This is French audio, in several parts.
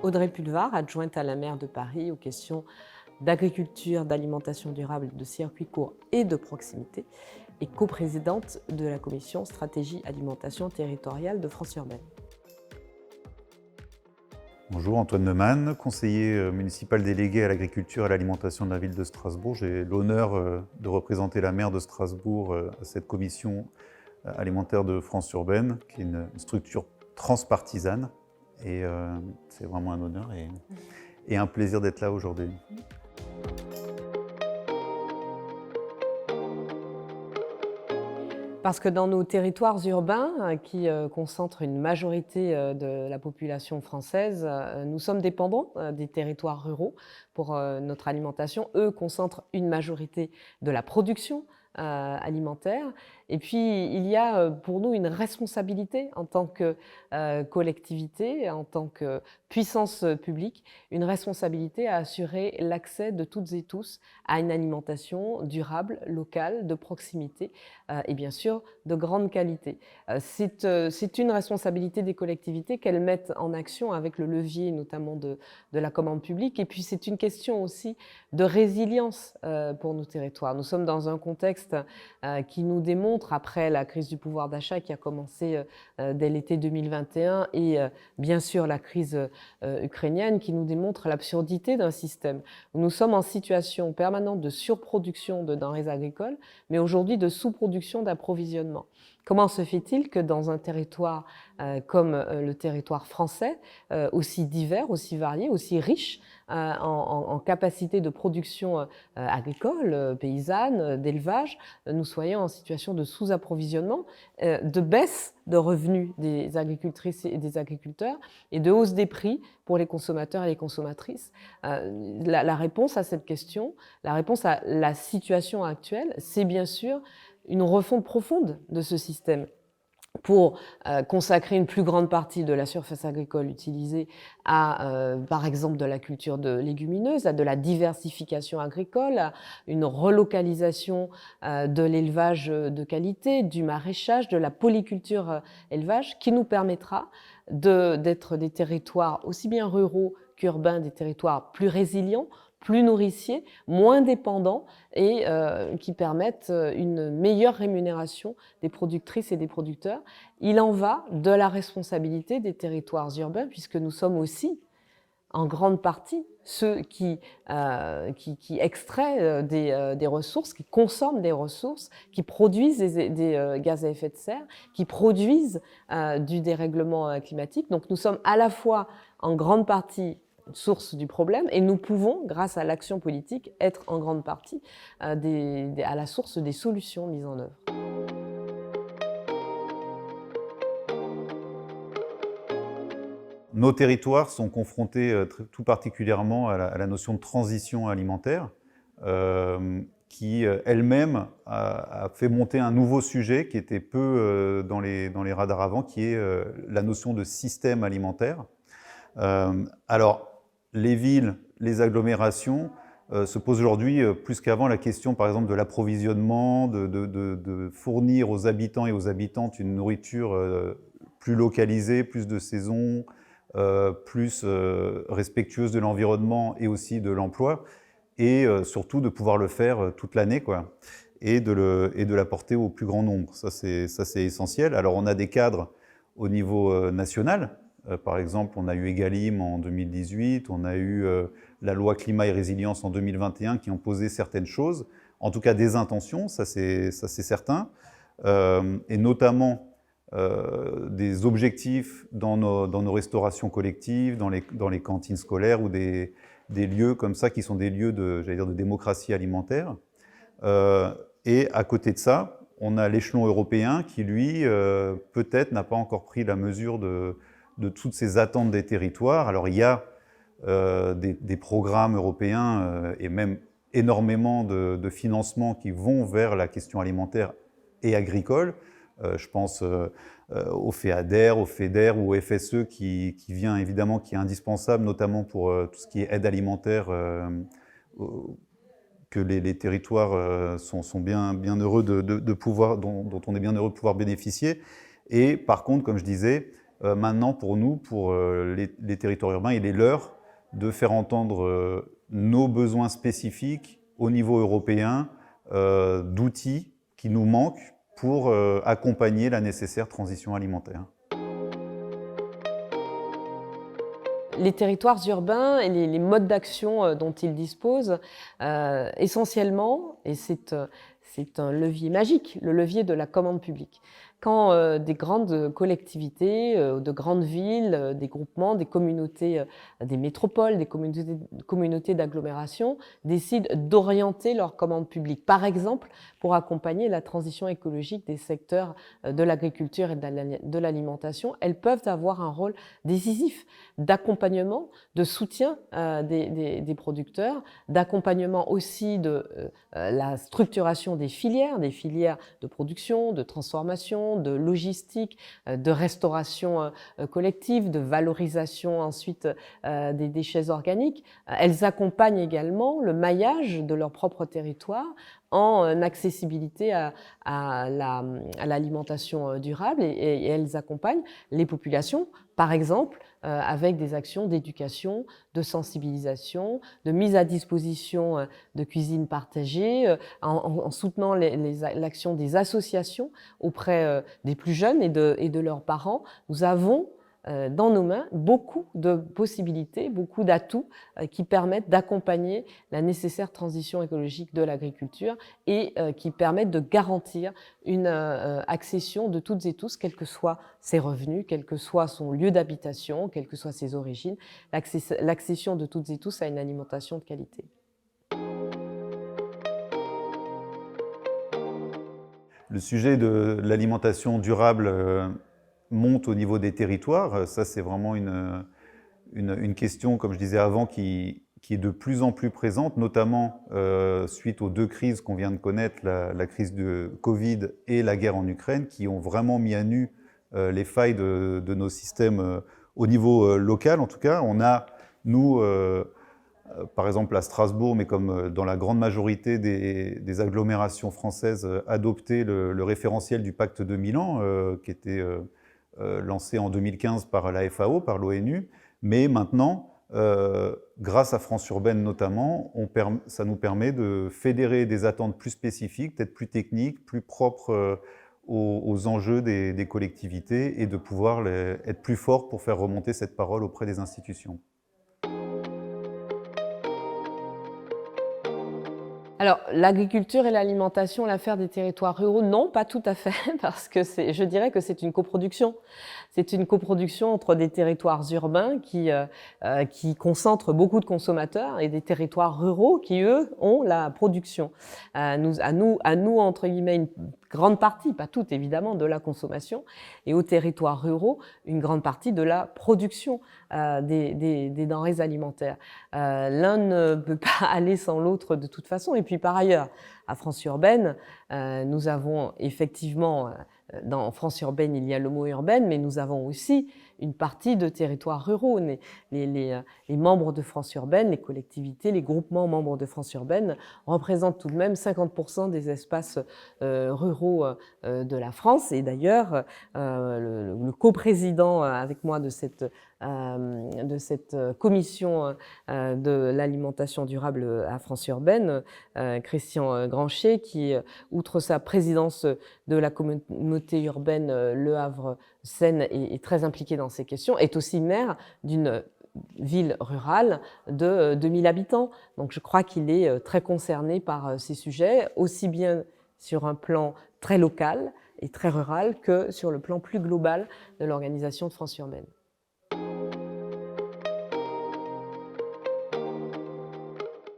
Audrey Pulvar, adjointe à la maire de Paris aux questions d'agriculture, d'alimentation durable, de circuits courts et de proximité, et coprésidente de la commission stratégie alimentation territoriale de France Urbaine. Bonjour, Antoine Neumann, conseiller municipal délégué à l'agriculture et à l'alimentation de la ville de Strasbourg. J'ai l'honneur de représenter la maire de Strasbourg à cette commission alimentaire de France Urbaine, qui est une structure transpartisane. Et c'est vraiment un honneur et un plaisir d'être là aujourd'hui. Parce que dans nos territoires urbains, qui concentrent une majorité de la population française, nous sommes dépendants des territoires ruraux pour notre alimentation. Eux concentrent une majorité de la production alimentaire. Et puis, il y a pour nous une responsabilité en tant que collectivité, en tant que puissance publique, une responsabilité à assurer l'accès de toutes et tous à une alimentation durable, locale, de proximité et bien sûr de grande qualité. C'est une responsabilité des collectivités qu'elles mettent en action avec le levier notamment de la commande publique. Et puis, c'est une question aussi de résilience pour nos territoires. Nous sommes dans un contexte qui nous démontre, après la crise du pouvoir d'achat qui a commencé dès l'été 2021 et bien sûr la crise ukrainienne, qui nous démontre l'absurdité d'un système. Nous sommes en situation permanente de surproduction de denrées agricoles, mais aujourd'hui de sous-production d'approvisionnement. Comment se fait-il que dans un territoire comme le territoire français, aussi divers, aussi varié, aussi riche en capacité de production agricole, paysanne, d'élevage, nous soyons en situation de sous-approvisionnement, de baisse de revenus des agricultrices et des agriculteurs et de hausse des prix pour les consommateurs et les consommatrices? La réponse à cette question, la réponse à la situation actuelle, c'est bien sûr une refonte profonde de ce système pour consacrer une plus grande partie de la surface agricole utilisée à, par exemple, de la culture de légumineuses, à de la diversification agricole, à une relocalisation de l'élevage de qualité, du maraîchage, de la polyculture élevage, qui nous permettra d'être des territoires aussi bien ruraux qu'urbains, des territoires plus résilients, plus nourriciers, moins dépendants et qui permettent une meilleure rémunération des productrices et des producteurs. Il en va de la responsabilité des territoires urbains, puisque nous sommes aussi en grande partie ceux qui extraient des ressources, qui consomment des ressources, qui produisent des gaz à effet de serre, qui produisent du dérèglement climatique. Donc nous sommes à la fois en grande partie source du problème et nous pouvons, grâce à l'action politique, être en grande partie à la source des solutions mises en œuvre. Nos territoires sont confrontés tout particulièrement à la notion de transition alimentaire, qui elle-même a fait monter un nouveau sujet qui était peu dans les radars avant, qui est la notion de système alimentaire. Alors, les villes, les agglomérations se posent aujourd'hui plus qu'avant la question, par exemple, de l'approvisionnement, de fournir aux habitants et aux habitantes une nourriture plus localisée, plus de saison, plus respectueuse de l'environnement et aussi de l'emploi, et surtout de pouvoir le faire toute l'année, quoi, et de l'apporter au plus grand nombre. Ça, c'est essentiel. Alors, on a des cadres au niveau national. Par exemple, on a eu Egalim en 2018, on a eu la loi climat et résilience en 2021 qui ont posé certaines choses, en tout cas des intentions, ça c'est certain, et notamment des objectifs dans nos restaurations collectives, dans les cantines scolaires ou des lieux comme ça qui sont des lieux de démocratie alimentaire. Et à côté de ça, on a l'échelon européen qui, lui, peut-être n'a pas encore pris la mesure de toutes ces attentes des territoires. Alors il y a des programmes européens et même énormément de financements qui vont vers la question alimentaire et agricole. Je pense au FEADER, au FEDER ou au FSE qui vient évidemment, qui est indispensable notamment pour tout ce qui est aide alimentaire que les territoires sont bien heureux de pouvoir, dont on est bien heureux de pouvoir bénéficier. Et par contre, comme je disais, maintenant pour nous, pour les territoires urbains, il est l'heure de faire entendre nos besoins spécifiques au niveau européen, d'outils qui nous manquent pour accompagner la nécessaire transition alimentaire. Les territoires urbains et les modes d'action dont ils disposent, essentiellement, et c'est un levier magique, le levier de la commande publique. Quand des grandes collectivités, de grandes villes, des groupements, des communautés, des métropoles, des communautés d'agglomération décident d'orienter leur commande publique, par exemple pour accompagner la transition écologique des secteurs de l'agriculture et de l'alimentation, elles peuvent avoir un rôle décisif d'accompagnement, de soutien des producteurs, d'accompagnement aussi de la structuration des filières de production, de transformation, de logistique, de restauration collective, de valorisation ensuite des déchets organiques. Elles accompagnent également le maillage de leur propre territoire en accessibilité à l'alimentation durable et elles accompagnent les populations, par exemple, avec des actions d'éducation, de sensibilisation, de mise à disposition de cuisine partagée, en soutenant l'action des associations auprès des plus jeunes et de leurs parents. Nous avons dans nos mains beaucoup de possibilités, beaucoup d'atouts qui permettent d'accompagner la nécessaire transition écologique de l'agriculture et qui permettent de garantir une accession de toutes et tous, quels que soient ses revenus, quel que soit son lieu d'habitation, quelles que soient ses origines, l'accession de toutes et tous à une alimentation de qualité. Le sujet de l'alimentation durable monte au niveau des territoires. Ça, c'est vraiment une question, comme je disais avant, qui est de plus en plus présente, notamment suite aux deux crises qu'on vient de connaître, la crise de Covid et la guerre en Ukraine, qui ont vraiment mis à nu les failles de nos systèmes au niveau local. En tout cas, on a, nous, par exemple à Strasbourg, mais comme dans la grande majorité des agglomérations françaises, adopté le référentiel du pacte de Milan, qui était lancé en 2015 par la FAO, par l'ONU. Mais maintenant, grâce à France Urbaine notamment, ça nous permet de fédérer des attentes plus spécifiques, peut-être plus techniques, plus propres aux enjeux des collectivités et de pouvoir être plus fort pour faire remonter cette parole auprès des institutions. Alors, l'agriculture et l'alimentation, l'affaire des territoires ruraux, non, pas tout à fait, parce que je dirais que c'est une coproduction. C'est une coproduction entre des territoires urbains qui concentrent beaucoup de consommateurs et des territoires ruraux qui, eux, ont la production. À nous, entre guillemets, une grande partie, pas toute évidemment, de la consommation, et aux territoires ruraux, une grande partie de la production des denrées alimentaires. L'un ne peut pas aller sans l'autre de toute façon. Et puis par ailleurs, à France Urbaine, nous avons effectivement, dans France Urbaine, il y a le mot urbaine, mais nous avons aussi une partie de territoires ruraux. Les membres de France Urbaine, les collectivités, les groupements membres de France Urbaine représentent tout de même 50% des espaces ruraux de la France. Et d'ailleurs, le coprésident avec moi de cette commission de l'alimentation durable à France Urbaine, Christian Granchet, qui, outre sa présidence de la communauté urbaine Le Havre-Seine, est très impliqué dans ces questions, est aussi maire d'une ville rurale de 2000 habitants. Donc je crois qu'il est très concerné par ces sujets, aussi bien sur un plan très local et très rural que sur le plan plus global de l'organisation de France Urbaine.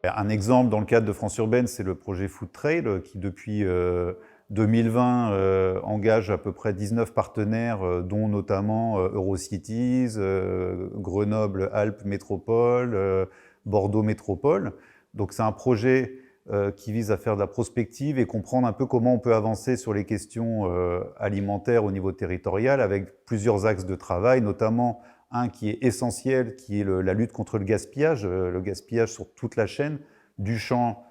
Un exemple dans le cadre de France Urbaine, c'est le projet Food Trail qui depuis 2020 engage à peu près 19 partenaires, dont notamment Eurocities, Grenoble Alpes Métropole, Bordeaux Métropole. Donc c'est un projet qui vise à faire de la prospective et comprendre un peu comment on peut avancer sur les questions alimentaires au niveau territorial avec plusieurs axes de travail, notamment un qui est essentiel, qui est la lutte contre le gaspillage sur toute la chaîne, du champ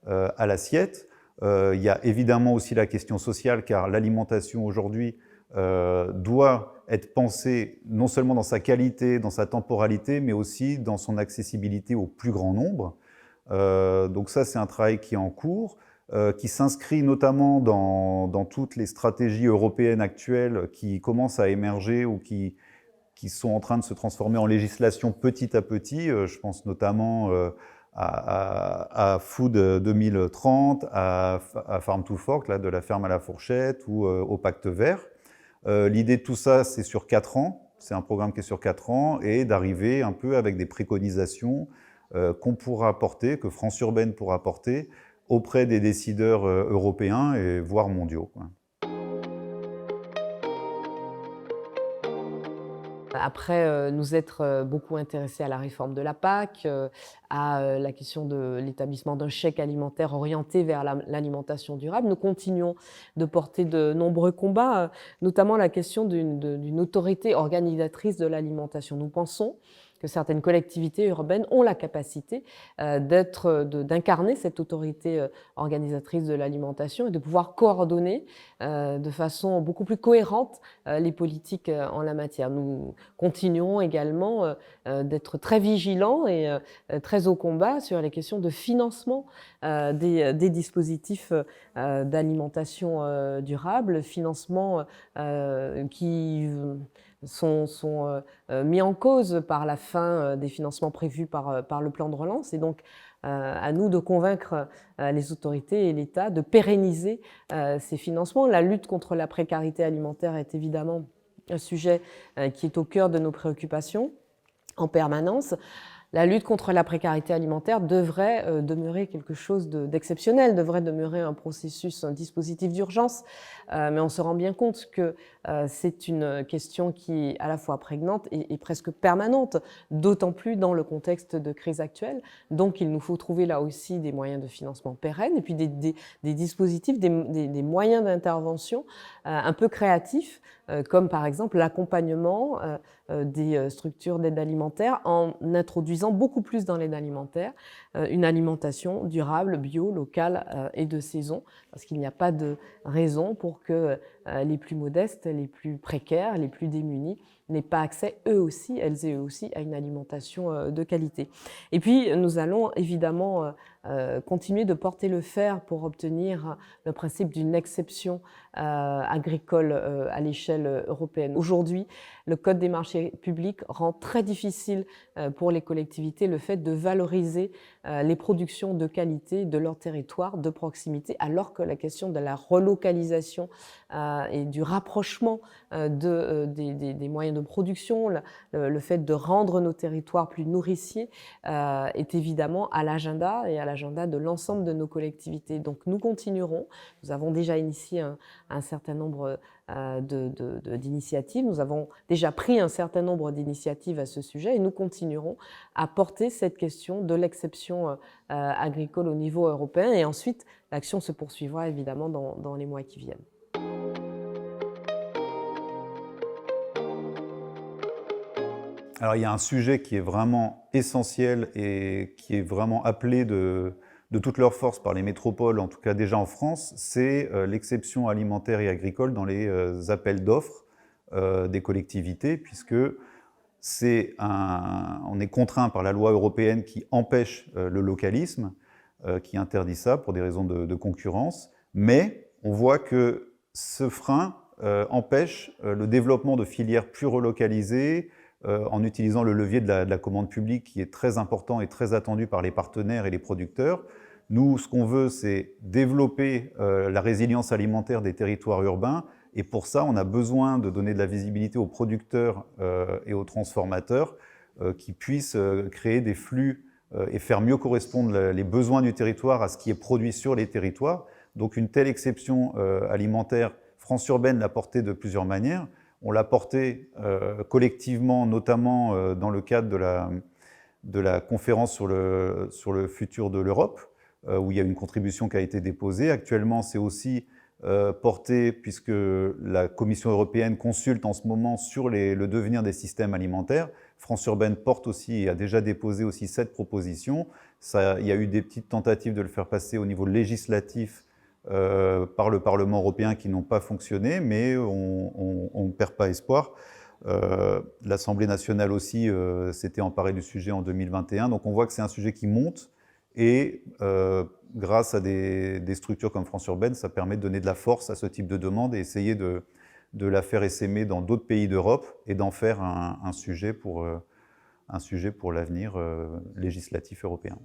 à l'assiette. Il y a évidemment aussi la question sociale, car l'alimentation aujourd'hui doit être pensé non seulement dans sa qualité, dans sa temporalité, mais aussi dans son accessibilité au plus grand nombre. Donc ça, c'est un travail qui est en cours, qui s'inscrit notamment dans toutes les stratégies européennes actuelles qui commencent à émerger ou qui sont en train de se transformer en législation petit à petit. Je pense notamment à Food 2030, à Farm to Fork, là, de la ferme à la fourchette, ou au Pacte vert. L'idée de tout ça, c'est sur 4 ans. C'est un programme qui est sur 4 ans, et d'arriver un peu avec des préconisations qu'on pourra porter, que France Urbaine pourra porter auprès des décideurs européens et voire mondiaux, quoi. Après nous être beaucoup intéressés à la réforme de la PAC, à la question de l'établissement d'un chèque alimentaire orienté vers l'alimentation durable, nous continuons de porter de nombreux combats, notamment la question d'une autorité organisatrice de l'alimentation. Nous pensons que certaines collectivités urbaines ont la capacité d'incarner cette autorité organisatrice de l'alimentation et de pouvoir coordonner de façon beaucoup plus cohérente les politiques en la matière. Nous continuerons également d'être très vigilants et très au combat sur les questions de financement des dispositifs d'alimentation durable, financement qui sont mis en cause par la fin des financements prévus par le plan de relance. Et donc, à nous de convaincre les autorités et l'État de pérenniser ces financements. La lutte contre la précarité alimentaire est évidemment un sujet qui est au cœur de nos préoccupations en permanence. La lutte contre la précarité alimentaire devrait demeurer quelque chose d'exceptionnel, devrait demeurer un processus, un dispositif d'urgence, mais on se rend bien compte que c'est une question qui est à la fois prégnante et presque permanente, d'autant plus dans le contexte de crise actuelle. Donc il nous faut trouver là aussi des moyens de financement pérennes et puis des dispositifs, des moyens d'intervention un peu créatifs, comme par exemple l'accompagnement des structures d'aide alimentaire en introduisant beaucoup plus dans l'aide alimentaire une alimentation durable, bio, locale et de saison, parce qu'il n'y a pas de raison pour que les plus modestes, les plus précaires, les plus démunis n'aient pas accès elles et eux aussi, à une alimentation de qualité. Et puis nous allons évidemment continuer de porter le fer pour obtenir le principe d'une exception agricole à l'échelle européenne. Aujourd'hui, le Code des marchés publics rend très difficile pour les collectivités le fait de valoriser les productions de qualité de leur territoire, de proximité, alors que la question de la relocalisation et du rapprochement des moyens de production, le fait de rendre nos territoires plus nourriciers est évidemment à l'agenda et à l'agenda de l'ensemble de nos collectivités. Donc nous continuerons, nous avons déjà initié un certain nombre d'initiatives, nous avons déjà pris un certain nombre d'initiatives à ce sujet et nous continuerons à porter cette question de l'exception agricole au niveau européen et ensuite l'action se poursuivra évidemment dans les mois qui viennent. Alors il y a un sujet qui est vraiment essentiel et qui est vraiment appelé de toute leur force par les métropoles, en tout cas déjà en France, c'est l'exception alimentaire et agricole dans les appels d'offres des collectivités, puisque on est contraint par la loi européenne qui empêche le localisme, qui interdit ça pour des raisons de concurrence, mais on voit que ce frein empêche le développement de filières plus relocalisées, en utilisant le levier de la commande publique qui est très important et très attendu par les partenaires et les producteurs. Nous, ce qu'on veut, c'est développer la résilience alimentaire des territoires urbains et pour ça, on a besoin de donner de la visibilité aux producteurs et aux transformateurs qui puissent créer des flux et faire mieux correspondre les besoins du territoire à ce qui est produit sur les territoires. Donc une telle exception alimentaire, France Urbaine l'a portée de plusieurs manières. On l'a porté collectivement, notamment dans le cadre de la conférence sur le futur de l'Europe, où il y a une contribution qui a été déposée. Actuellement, c'est aussi porté, puisque la Commission européenne consulte en ce moment sur le devenir des systèmes alimentaires. France Urbaine porte aussi et a déjà déposé aussi cette proposition. Il y a eu des petites tentatives de le faire passer au niveau législatif par le Parlement européen qui n'ont pas fonctionné, mais on ne perd pas espoir. L'Assemblée nationale aussi s'était emparée du sujet en 2021. Donc on voit que c'est un sujet qui monte et grâce à des structures comme France Urbaine, ça permet de donner de la force à ce type de demande et essayer de la faire essaimer dans d'autres pays d'Europe et d'en faire un sujet pour l'avenir législatif européen.